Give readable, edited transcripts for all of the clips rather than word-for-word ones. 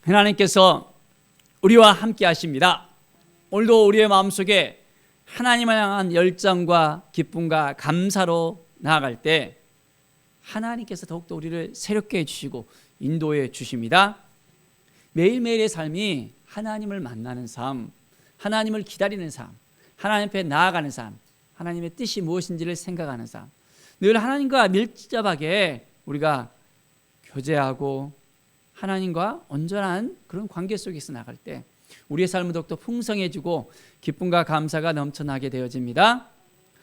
하나님께서 우리와 함께 하십니다. 오늘도 우리의 마음속에 하나님을 향한 열정과 기쁨과 감사로 나아갈 때 하나님께서 더욱더 우리를 새롭게 해주시고 인도해 주십니다. 매일매일의 삶이 하나님을 만나는 삶, 하나님을 기다리는 삶, 하나님 앞에 나아가는 삶, 하나님의 뜻이 무엇인지를 생각하는 삶, 늘 하나님과 밀접하게 우리가 교제하고 하나님과 온전한 그런 관계 속에서 나갈 때 우리의 삶은 더욱더 풍성해지고 기쁨과 감사가 넘쳐나게 되어집니다.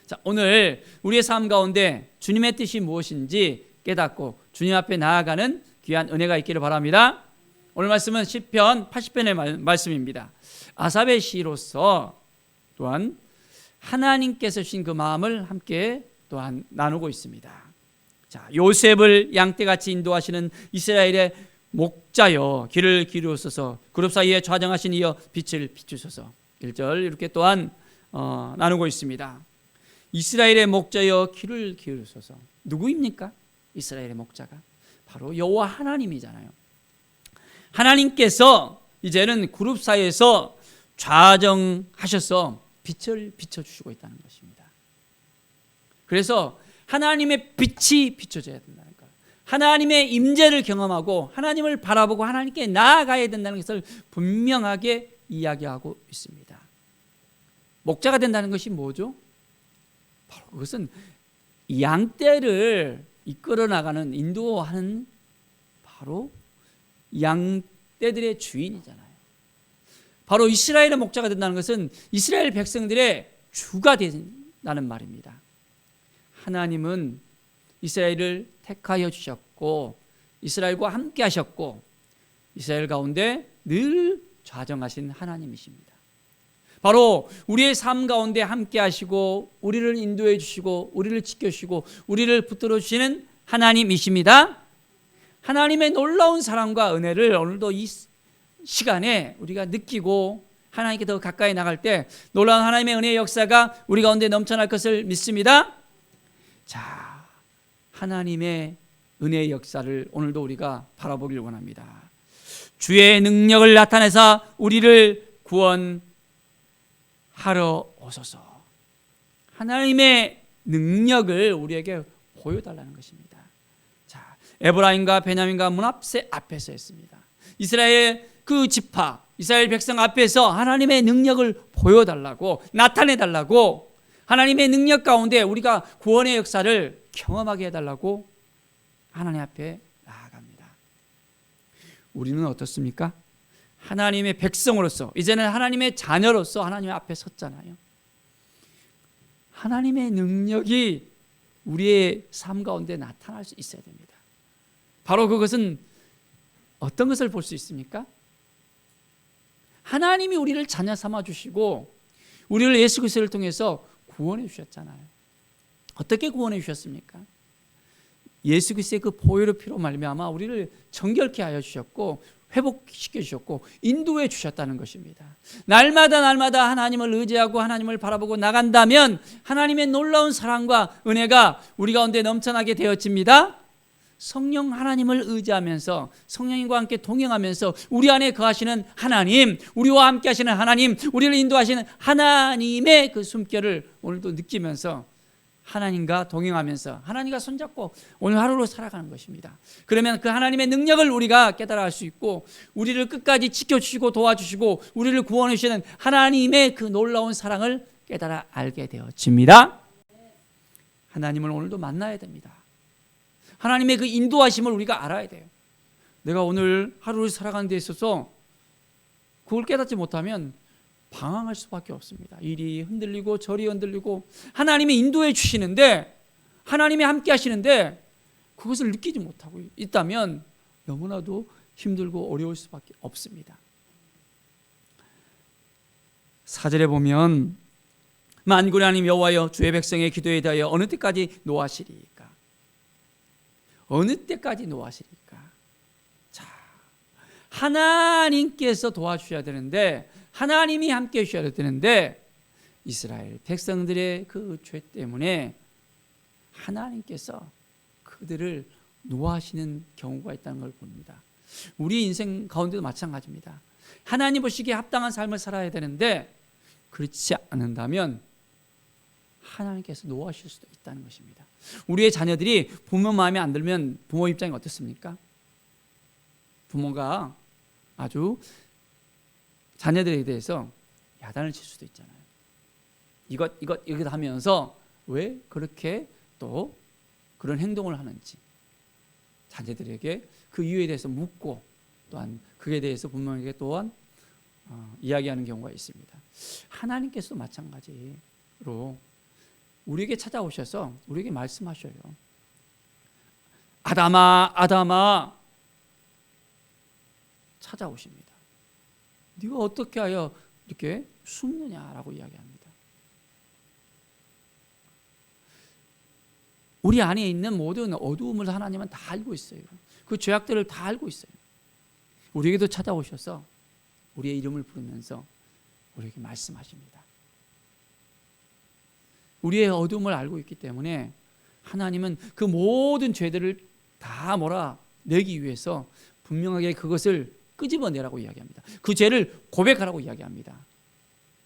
자, 오늘 우리의 삶 가운데 주님의 뜻이 무엇인지 깨닫고 주님 앞에 나아가는 귀한 은혜가 있기를 바랍니다. 오늘 말씀은 시편 80편의 말씀입니다. 아삽의 시로서 또한 하나님께서 주신 그 마음을 함께 또한 나누고 있습니다. 자, 요셉을 양떼같이 인도하시는 이스라엘의 목자여 길을 기울이소서, 그룹 사이에 좌정하신 이여 빛을 비추소서. 1절 이렇게 또한 나누고 있습니다. 이스라엘의 목자여 길을 기울이소서. 누구입니까? 이스라엘의 목자가 바로 여호와 하나님이잖아요. 하나님께서 이제는 그룹 사이에서 좌정하셔서 빛을 비춰주시고 있다는 것입니다. 그래서 하나님의 빛이 비춰져야 된다는 것, 하나님의 임재를 경험하고 하나님을 바라보고 하나님께 나아가야 된다는 것을 분명하게 이야기하고 있습니다. 목자가 된다는 것이 뭐죠? 바로 그것은 양떼를 이끌어 나가는, 인도하는 바로 양떼들의 주인이잖아요. 바로 이스라엘의 목자가 된다는 것은 이스라엘 백성들의 주가 된다는 말입니다. 하나님은 이스라엘을 택하여 주셨고 이스라엘과 함께 하셨고 이스라엘 가운데 늘 좌정하신 하나님이십니다. 바로 우리의 삶 가운데 함께 하시고 우리를 인도해 주시고 우리를 지켜주시고 우리를 붙들어 주시는 하나님이십니다. 하나님의 놀라운 사랑과 은혜를 오늘도 이 시간에 우리가 느끼고 하나님께 더 가까이 나갈 때 놀라운 하나님의 은혜의 역사가 우리 가운데 넘쳐날 것을 믿습니다. 자, 하나님의 은혜의 역사를 오늘도 우리가 바라보길 원합니다. 주의 능력을 나타내사 우리를 구원하러 오소서. 하나님의 능력을 우리에게 보여달라는 것입니다. 자, 에브라임과 베냐민과 므낫세 앞에서 했습니다. 이스라엘 그 지파, 이스라엘 백성 앞에서 하나님의 능력을 보여달라고, 나타내달라고, 하나님의 능력 가운데 우리가 구원의 역사를 경험하게 해달라고 하나님 앞에 나아갑니다. 우리는 어떻습니까? 하나님의 백성으로서, 이제는 하나님의 자녀로서 하나님 앞에 섰잖아요. 하나님의 능력이 우리의 삶 가운데 나타날 수 있어야 됩니다. 바로 그것은 어떤 것을 볼 수 있습니까? 하나님이 우리를 자녀 삼아 주시고 우리를 예수 그리스도를 통해서 구원해 주셨잖아요. 어떻게 구원해 주셨습니까? 예수 그리스도의 그 보혈의 피로 말미암아 우리를 정결케 하여 주셨고 회복시켜 주셨고 인도해 주셨다는 것입니다. 날마다 하나님을 의지하고 하나님을 바라보고 나간다면 하나님의 놀라운 사랑과 은혜가 우리 가운데 넘쳐나게 되어집니다. 성령 하나님을 의지하면서 성령님과 함께 동행하면서 우리 안에 거하시는 하나님, 우리와 함께 하시는 하나님, 우리를 인도하시는 하나님의 그 숨결을 오늘도 느끼면서 하나님과 동행하면서 하나님과 손잡고 오늘 하루를 살아가는 것입니다. 그러면 그 하나님의 능력을 우리가 깨달아 알 수 있고 우리를 끝까지 지켜주시고 도와주시고 우리를 구원해 주시는 하나님의 그 놀라운 사랑을 깨달아 알게 되어집니다. 하나님을 오늘도 만나야 됩니다. 하나님의 그 인도하심을 우리가 알아야 돼요. 내가 오늘 하루를 살아가는 데 있어서 그걸 깨닫지 못하면 방황할 수밖에 없습니다. 이리 흔들리고 저리 흔들리고 하나님이 인도해 주시는데 하나님이 함께 하시는데 그것을 느끼지 못하고 있다면 너무나도 힘들고 어려울 수밖에 없습니다. 4절에 보면 만군의 하나님 여호와여 주의 백성의 기도에 대하여 어느 때까지 노하시리까? 어느 때까지 노하시리까? 자, 하나님께서 도와주셔야 되는데 하나님이 함께 해주셔야 되는데 이스라엘 백성들의 그 죄 때문에 하나님께서 그들을 노하시는 경우가 있다는 걸 봅니다. 우리 인생 가운데도 마찬가지입니다. 하나님 보시기에 합당한 삶을 살아야 되는데 그렇지 않는다면 하나님께서 노하실 수도 있다는 것입니다. 우리의 자녀들이 부모 마음에 안 들면 부모 입장이 어떻습니까? 부모가 아주 자녀들에 대해서 야단을 칠 수도 있잖아요. 이것 하면서 왜 그렇게 또 그런 행동을 하는지 자녀들에게 그 이유에 대해서 묻고 또한 그에 대해서 부모에게 또한 이야기하는 경우가 있습니다. 하나님께서도 마찬가지로 우리에게 찾아오셔서 우리에게 말씀하셔요. 아담아, 아담아, 찾아오십니다. 네가 어떻게 하여 이렇게 숨느냐라고 이야기합니다. 우리 안에 있는 모든 어두움을 하나님은 다 알고 있어요. 그 죄악들을 다 알고 있어요. 우리에게도 찾아오셔서 우리의 이름을 부르면서 우리에게 말씀하십니다. 우리의 어두움을 알고 있기 때문에 하나님은 그 모든 죄들을 다 몰아내기 위해서 분명하게 그것을 끄집어내라고 이야기합니다. 그 죄를 고백하라고 이야기합니다.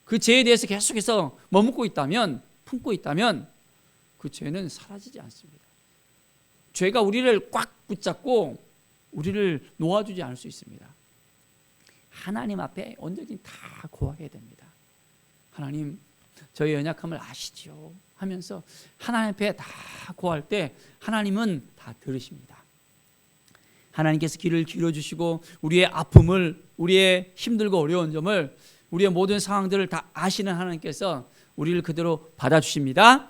그 죄에 대해서 계속해서 머뭇고 있다면, 품고 있다면 그 죄는 사라지지 않습니다. 죄가 우리를 꽉 붙잡고 우리를 놓아주지 않을 수 있습니다. 하나님 앞에 언제든지 다 고하게 됩니다. 하나님, 저의 연약함을 아시지요 하면서 하나님 앞에 다 고할 때 하나님은 다 들으십니다. 하나님께서 귀를 기울여주시고 우리의 아픔을, 우리의 힘들고 어려운 점을, 우리의 모든 상황들을 다 아시는 하나님께서 우리를 그대로 받아주십니다.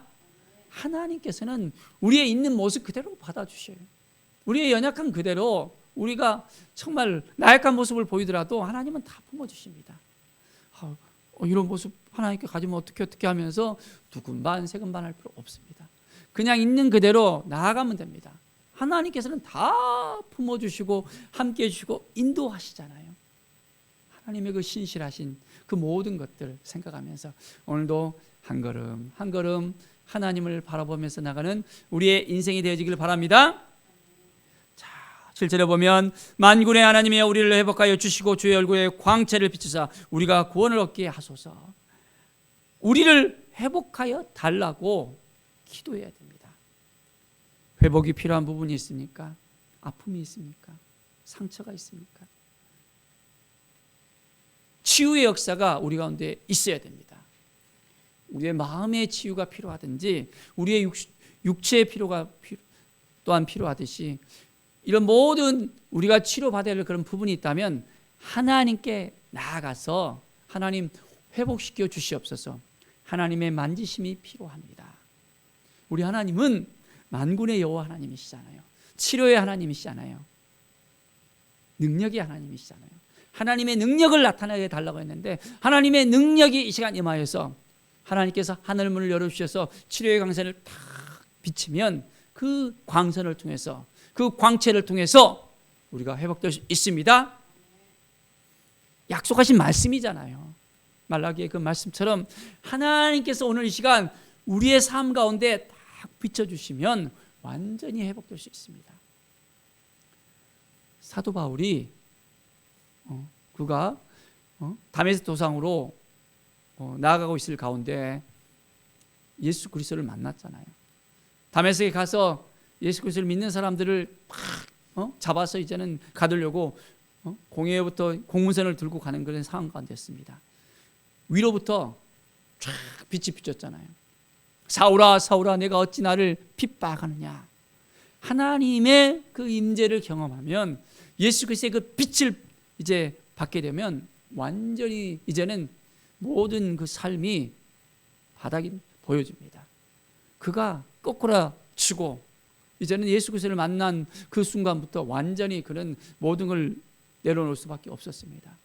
하나님께서는 우리의 있는 모습 그대로 받아주셔요. 우리의 연약한 그대로 우리가 정말 나약한 모습을 보이더라도 하나님은 다 품어주십니다. 이런 모습 하나님께 가지면 어떻게 하면서 두근반세근반 할 필요 없습니다. 그냥 있는 그대로 나아가면 됩니다. 하나님께서는 다 품어주시고 함께해 주시고 인도하시잖아요. 하나님의 그 신실하신 그 모든 것들 생각하면서 오늘도 한 걸음 한 걸음 하나님을 바라보면서 나가는 우리의 인생이 되어지길 바랍니다. 자, 7절에 보면 만군의 하나님이여 우리를 회복하여 주시고 주의 얼굴에 광채를 비추사 우리가 구원을 얻게 하소서. 우리를 회복하여 달라고 기도해야 됩니다. 회복이 필요한 부분이 있습니까? 아픔이 있습니까? 상처가 있습니까? 치유의 역사가 우리 가운데 있어야 됩니다. 우리의 마음의 치유가 필요하든지 우리의 육체의 피로가 또한 필요하듯이 이런 모든 우리가 치료받아야 할 그런 부분이 있다면 하나님께 나아가서 하나님 회복시켜 주시옵소서. 하나님의 만지심이 필요합니다. 우리 하나님은 만군의 여호와 하나님이시잖아요. 치료의 하나님이시잖아요. 능력의 하나님이시잖아요. 하나님의 능력을 나타내게 달라고 했는데 하나님의 능력이 이 시간 임하여서 하나님께서 하늘문을 열어주셔서 치료의 광선을 탁 비치면 그 광선을 통해서 그 광채를 통해서 우리가 회복될 수 있습니다. 약속하신 말씀이잖아요. 말라기의 그 말씀처럼 하나님께서 오늘 이 시간 우리의 삶 가운데 딱 비춰주시면 완전히 회복될 수 있습니다. 사도 바울이 그가 다메섹 도상으로 나아가고 있을 가운데 예수 그리스도를 만났잖아요. 다메섹에 가서 예수 그리스도를 믿는 사람들을 막 잡아서 이제는 가두려고 공회부터 공문선을 들고 가는 그런 상황 가운데였습니다. 위로부터 쫙 빛이 비쳤잖아요. 사울아 사울아 내가 어찌 나를 핍박하느냐. 하나님의 그 임재를 경험하면 예수 그리스도의 그 빛을 이제 받게 되면 완전히 이제는 모든 그 삶이 바닥이 보여집니다. 그가 꼬꾸라치고 이제는 예수 그리스도를 만난 그 순간부터 완전히 그런 모든 걸 내려놓을 수밖에 없었습니다.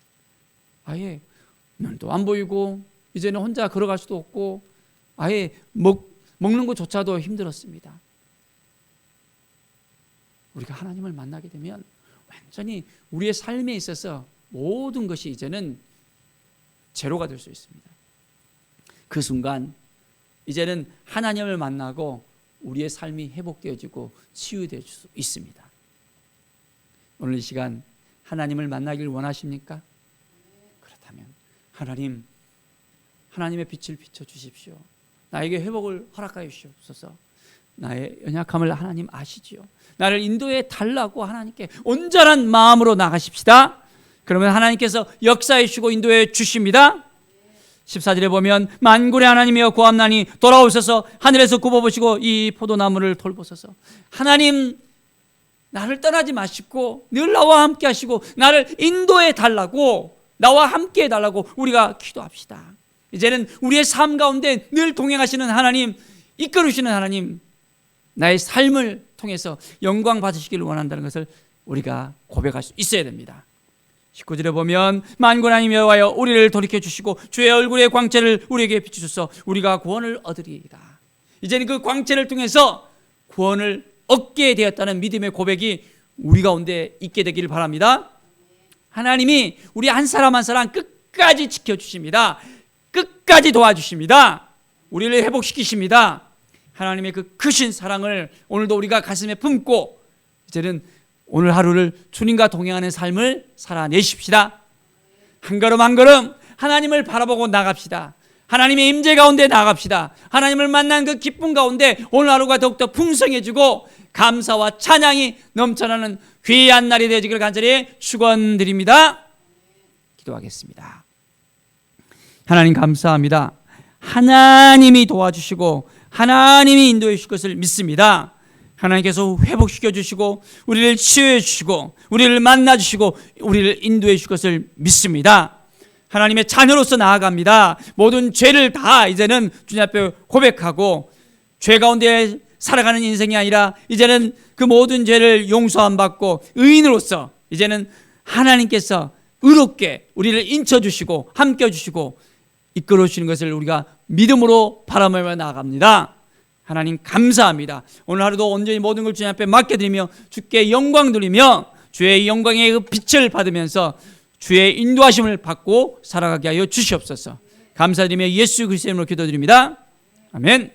아예 눈도 안 보이고 이제는 혼자 걸어갈 수도 없고 아예 먹는 것조차도 힘들었습니다. 우리가 하나님을 만나게 되면 완전히 우리의 삶에 있어서 모든 것이 이제는 제로가 될 수 있습니다. 그 순간 이제는 하나님을 만나고 우리의 삶이 회복되어지고 치유될 수 있습니다. 오늘 이 시간 하나님을 만나길 원하십니까? 그렇다면 하나님의 빛을 비춰주십시오. 나에게 회복을 허락하여 주시옵소서. 나의 연약함을 하나님 아시지요. 나를 인도해 달라고 하나님께 온전한 마음으로 나가십시다. 그러면 하나님께서 역사해 주시고 인도해 주십니다. 14절에 보면 만군의 하나님이여 구함나니 돌아오셔서 하늘에서 굽어보시고 이 포도나무를 돌보소서. 하나님, 나를 떠나지 마시고 늘 나와 함께 하시고 나를 인도해 달라고, 나와 함께 해달라고 우리가 기도합시다. 이제는 우리의 삶 가운데 늘 동행하시는 하나님, 이끌으시는 하나님, 나의 삶을 통해서 영광 받으시기를 원한다는 것을 우리가 고백할 수 있어야 됩니다. 19절에 보면 만군 하나님 여호와여 우리를 돌이켜 주시고 주의 얼굴의 광채를 우리에게 비추소서. 우리가 구원을 얻으리이다. 이제는 그 광채를 통해서 구원을 얻게 되었다는 믿음의 고백이 우리 가운데 있게 되기를 바랍니다. 하나님이 우리 한 사람 한 사람 끝까지 지켜주십니다. 끝까지 도와주십니다. 우리를 회복시키십니다. 하나님의 그 크신 사랑을 오늘도 우리가 가슴에 품고 이제는 오늘 하루를 주님과 동행하는 삶을 살아내십시다. 한 걸음 한 걸음 하나님을 바라보고 나갑시다. 하나님의 임재 가운데 나갑시다. 하나님을 만난 그 기쁨 가운데 오늘 하루가 더욱더 풍성해지고 감사와 찬양이 넘쳐나는 귀한 날이 되어지기를 간절히 축원드립니다. 기도하겠습니다. 하나님 감사합니다. 하나님이 도와주시고 하나님이 인도해 주실 것을 믿습니다. 하나님께서 회복시켜 주시고 우리를 치유해 주시고 우리를 만나 주시고 우리를 인도해 주실 것을 믿습니다. 하나님의 자녀로서 나아갑니다. 모든 죄를 다 이제는 주님 앞에 고백하고 죄 가운데 살아가는 인생이 아니라 이제는 그 모든 죄를 용서함 받고 의인으로서 이제는 하나님께서 의롭게 우리를 인쳐주시고 함께해주시고 이끌어주시는 것을 우리가 믿음으로 바라보며 나아갑니다. 하나님 감사합니다. 오늘 하루도 온전히 모든 걸 주님 앞에 맡겨드리며 주께 영광 드리며 주의 영광의 그 빛을 받으면서 주의 인도하심을 받고 살아가게 하여 주시옵소서. 감사드리며 예수 그리스도의 이름으로 기도드립니다. 아멘.